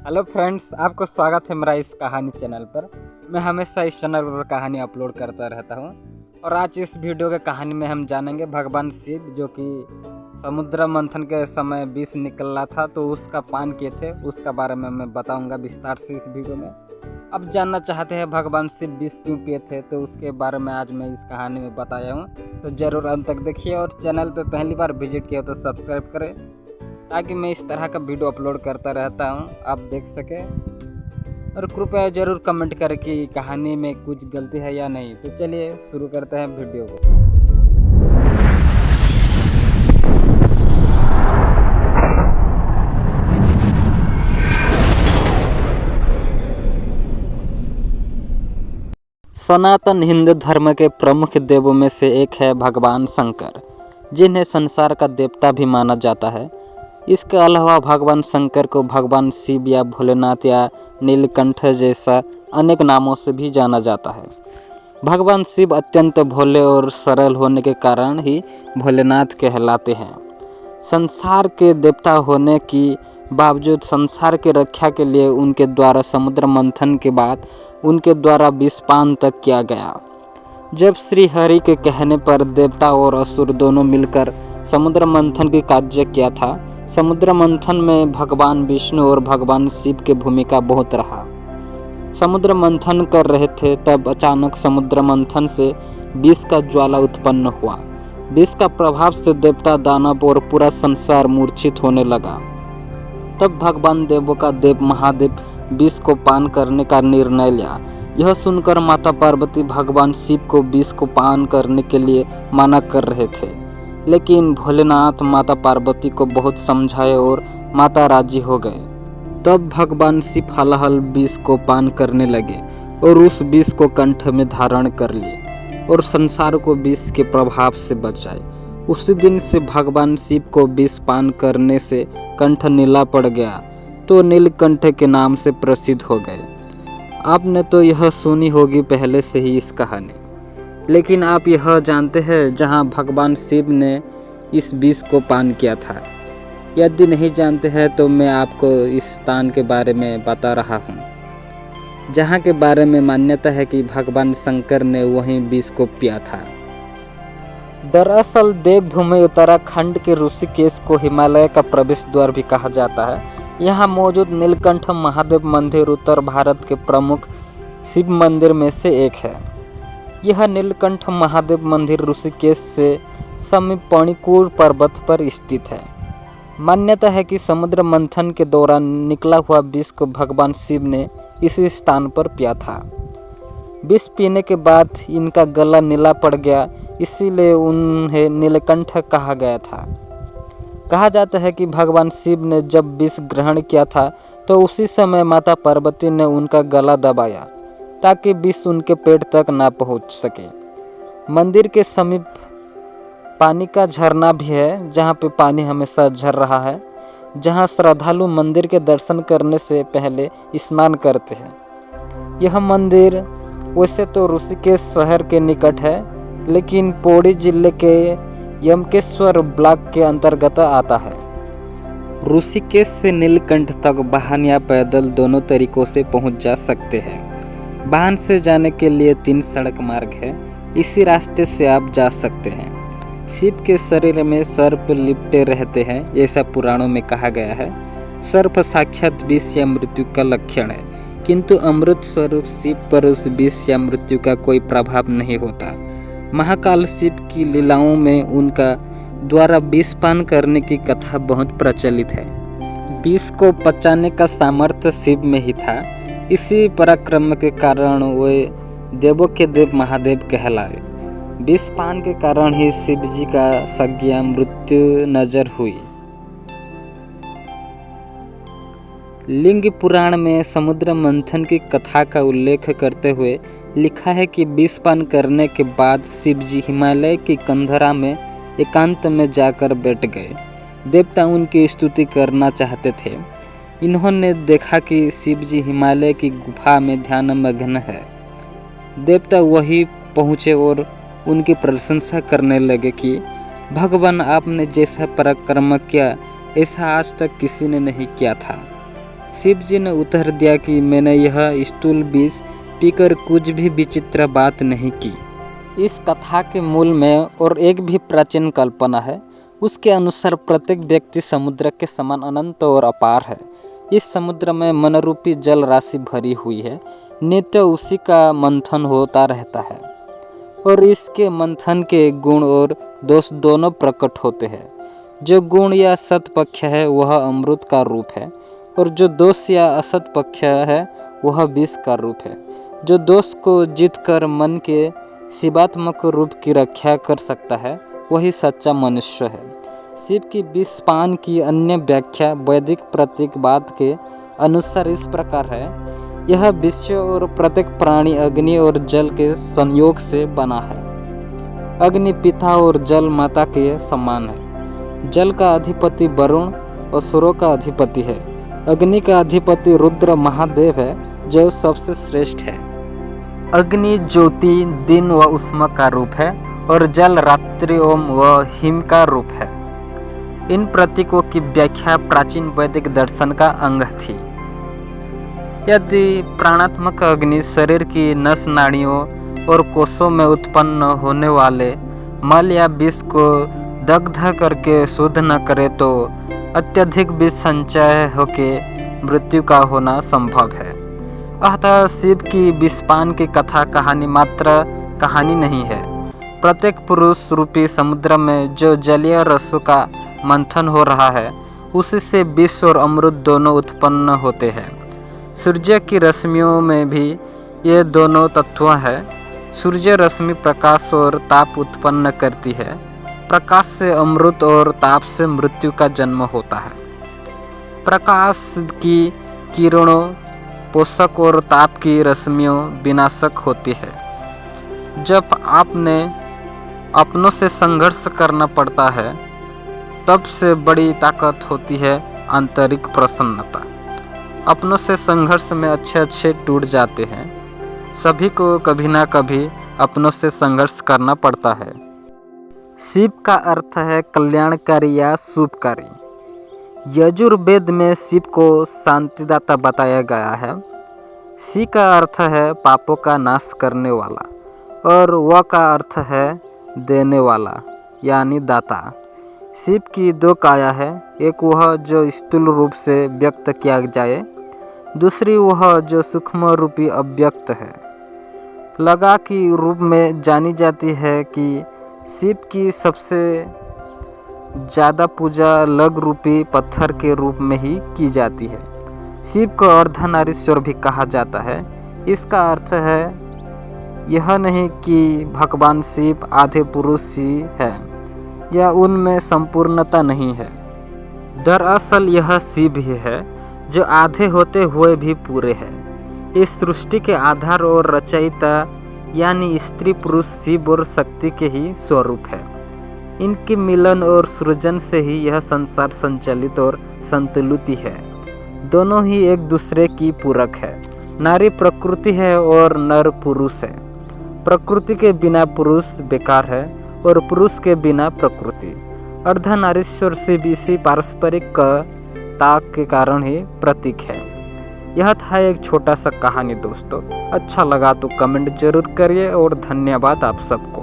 Hello friends, आपको स्वागत है मेरा इस कहानी चैनल पर। मैं हमेशा इस चैनल पर कहानी अपलोड करता रहता हूं और आज इस वीडियो के कहानी में हम जानेंगे भगवान शिव जो कि समुद्र मंथन के समय विष निकला था तो उसका पान किए थे, उसका बारे में मैं बताऊंगा विस्तार से इस वीडियो में। अब जानना चाहते हैं भगवान शिव विष क्यों पिए थे तो उसके बारे में आज मैं इस कहानी में बताया हूँ, तो ज़रूर अंत तक देखिए और चैनल पर पहली बार विजिट किया तो सब्सक्राइब करें ताकि मैं इस तरह का वीडियो अपलोड करता रहता हूं, आप देख सकें। और कृपया ज़रूर कमेंट करें कि कहानी में कुछ गलती है या नहीं। तो चलिए शुरू करते हैं वीडियो को। सनातन हिंदू धर्म के प्रमुख देवों में से एक है भगवान शंकर, जिन्हें संसार का देवता भी माना जाता है। इसके अलावा भगवान शंकर को भगवान शिव या भोलेनाथ या नीलकंठ जैसा अनेक नामों से भी जाना जाता है। भगवान शिव अत्यंत भोले और सरल होने के कारण ही भोलेनाथ कहलाते हैं। संसार के देवता होने की बावजूद संसार की रक्षा के लिए उनके द्वारा समुद्र मंथन के बाद उनके द्वारा विषपान तक किया गया। जब श्री हरि के कहने पर देवता और असुर दोनों मिलकर समुद्र मंथन की कार्य किया था। समुद्र मंथन में भगवान विष्णु और भगवान शिव की भूमिका बहुत रहा। समुद्र मंथन कर रहे थे तब अचानक समुद्र मंथन से विष का ज्वाला उत्पन्न हुआ। विष का प्रभाव से देवता, दानव और पूरा संसार मूर्छित होने लगा। तब भगवान देवों का देव महादेव विष को पान करने का निर्णय लिया। यह सुनकर माता पार्वती भगवान शिव को विष को पान करने के लिए मना कर रहे थे, लेकिन भोलेनाथ माता पार्वती को बहुत समझाए और माता राजी हो गए। तब भगवान शिव हलाहल विष को पान करने लगे और उस विष को कंठ में धारण कर लिए और संसार को विष के प्रभाव से बचाए। उसी दिन से भगवान शिव को विष पान करने से कंठ नीला पड़ गया तो नीलकंठ के नाम से प्रसिद्ध हो गए। आपने तो यह सुनी होगी पहले से ही इस कहानी, लेकिन आप यह जानते हैं जहां भगवान शिव ने इस विष को पान किया था? यदि नहीं जानते हैं तो मैं आपको इस स्थान के बारे में बता रहा हूं, जहां के बारे में मान्यता है कि भगवान शंकर ने वहीं विष को पिया था। दरअसल देवभूमि उत्तराखंड के ऋषिकेश को हिमालय का प्रवेश द्वार भी कहा जाता है। यहाँ मौजूद नीलकंठ महादेव मंदिर उत्तर भारत के प्रमुख शिव मंदिर में से एक है। यह नीलकंठ महादेव मंदिर ऋषिकेश से समीप पणिकुर पर्वत पर स्थित है। मान्यता है कि समुद्र मंथन के दौरान निकला हुआ विष को भगवान शिव ने इसी स्थान पर पिया था। विष पीने के बाद इनका गला नीला पड़ गया, इसीलिए उन्हें नीलकंठ कहा गया था। कहा जाता है कि भगवान शिव ने जब विष ग्रहण किया था तो उसी समय माता पार्वती ने उनका गला दबाया ताकि विष उनके पेट तक ना पहुंच सके। मंदिर के समीप पानी का झरना भी है, जहां पे पानी हमेशा झर रहा है, जहां श्रद्धालु मंदिर के दर्शन करने से पहले स्नान करते हैं। यह मंदिर वैसे तो ऋषिकेश शहर के निकट है, लेकिन पौड़ी जिले के यमकेश्वर ब्लॉक के अंतर्गत आता है। ऋषिकेश से नीलकंठ तक वाहन या पैदल दोनों तरीकों से पहुंच जा सकते हैं। वाहन से जाने के लिए 3 सड़क मार्ग है, इसी रास्ते से आप जा सकते हैं। शिव के शरीर में सर्प लिपटे रहते हैं, ऐसा पुराणों में कहा गया है। सर्प साक्षात विष या मृत्यु का लक्षण है, किंतु अमृत स्वरूप शिव पर उस विष या मृत्यु का कोई प्रभाव नहीं होता। महाकाल शिव की लीलाओं में उनका द्वारा विष पान करने की कथा बहुत प्रचलित है। विष को पचाने का सामर्थ्य शिव में ही था, इसी पराक्रम के कारण वे देवों के देव महादेव कहलाए। विष पान के कारण ही शिव जी का संज्ञा मृत्यु नजर हुई। लिंग पुराण में समुद्र मंथन की कथा का उल्लेख करते हुए लिखा है कि विष पान करने के बाद शिव जी हिमालय की कंधरा में एकांत में जाकर बैठ गए। देवता उनकी स्तुति करना चाहते थे। इन्होंने देखा कि शिव जी हिमालय की गुफा में ध्यान मग्न है। देवता वहीं पहुँचे और उनकी प्रशंसा करने लगे कि भगवान, आपने जैसा पराक्रम किया ऐसा आज तक किसी ने नहीं किया था। शिव जी ने उत्तर दिया कि मैंने यह स्थूल विष पीकर कुछ भी विचित्र बात नहीं की। इस कथा के मूल में और एक भी प्राचीन कल्पना है। उसके अनुसार प्रत्येक व्यक्ति समुद्र के समान अनंत और अपार है। इस समुद्र में मनरूपी जल राशि भरी हुई है, नित्य उसी का मंथन होता रहता है और इसके मंथन के गुण और दोष दोनों प्रकट होते हैं। जो गुण या सत पक्ष है वह अमृत का रूप है और जो दोष या असत पक्ष है वह विष का रूप है। जो दोष को जीतकर मन के शिवात्मक रूप की रक्षा कर सकता है वही सच्चा मनुष्य है। शिव की विषपान की अन्य व्याख्या वैदिक प्रतीकवाद के अनुसार इस प्रकार है। यह विश्व और प्रत्येक प्राणी अग्नि और जल के संयोग से बना है। अग्नि पिता और जल माता के समान है। जल का अधिपति वरुण असुरों का अधिपति है। अग्नि का अधिपति रुद्र महादेव है जो सबसे श्रेष्ठ है। अग्नि ज्योति दिन व उष्मा का रूप है और जल रात्रि ओम व हिम का रूप है। इन प्रतीकों की व्याख्या प्राचीन वैदिक दर्शन का अंग थी। यदि प्राणात्मक अग्नि शरीर की नस नाड़ियों और कोषों में उत्पन्न होने वाले मल या विष को दग्ध करके शुद्ध न करे तो अत्यधिक विष संचय होके मृत्यु का होना संभव है। अतः शिव की विषपान की कथा कहानी मात्र कहानी नहीं है। प्रत्येक पुरुष रूपी समुद्र में जो जलीय रसों का मंथन हो रहा है उसी से विष और अमृत दोनों उत्पन्न होते हैं। सूर्य की रश्मियों में भी ये दोनों तत्व हैं। सूर्य रश्मि प्रकाश और ताप उत्पन्न करती है। प्रकाश से अमृत और ताप से मृत्यु का जन्म होता है। प्रकाश की किरणों पोषक और ताप की रश्मियों विनाशक होती है। जब आपने अपनों से संघर्ष करना पड़ता है तब से बड़ी ताकत होती है आंतरिक प्रसन्नता। अपनों से संघर्ष में अच्छे टूट जाते हैं। सभी को कभी ना कभी अपनों से संघर्ष करना पड़ता है। शिव का अर्थ है कल्याणकारी या शुभकारी। यजुर्वेद में शिव को शांतिदाता बताया गया है। शी का अर्थ है पापों का नाश करने वाला और व का अर्थ है देने वाला यानी दाता। शिव की दो काया है, एक वह जो स्थूल रूप से व्यक्त किया जाए, दूसरी वह जो सूक्ष्म रूपी अव्यक्त है। लगा की रूप में जानी जाती है कि शिव की सबसे ज़्यादा पूजा लग रूपी पत्थर के रूप में ही की जाती है। शिव को अर्धनारीश्वर भी कहा जाता है। इसका अर्थ है यह नहीं कि भगवान शिव आधे पुरुष ही है या उनमें संपूर्णता नहीं है। दरअसल यह शिव ही है जो आधे होते हुए भी पूरे हैं। इस सृष्टि के आधार और रचयिता यानी स्त्री पुरुष शिव और शक्ति के ही स्वरूप है। इनके मिलन और सृजन से ही यह संसार संचालित और संतुलित है। दोनों ही एक दूसरे की पूरक है। नारी प्रकृति है और नर पुरुष है। प्रकृति के बिना पुरुष बेकार है और पुरुष के बिना प्रकृति। अर्धनारीश्वर शिव इसी पारस्परिकता के कारण ही प्रतीक है। यह था एक छोटा सा कहानी दोस्तों। अच्छा लगा तो कमेंट जरूर करिए और धन्यवाद आप सबको।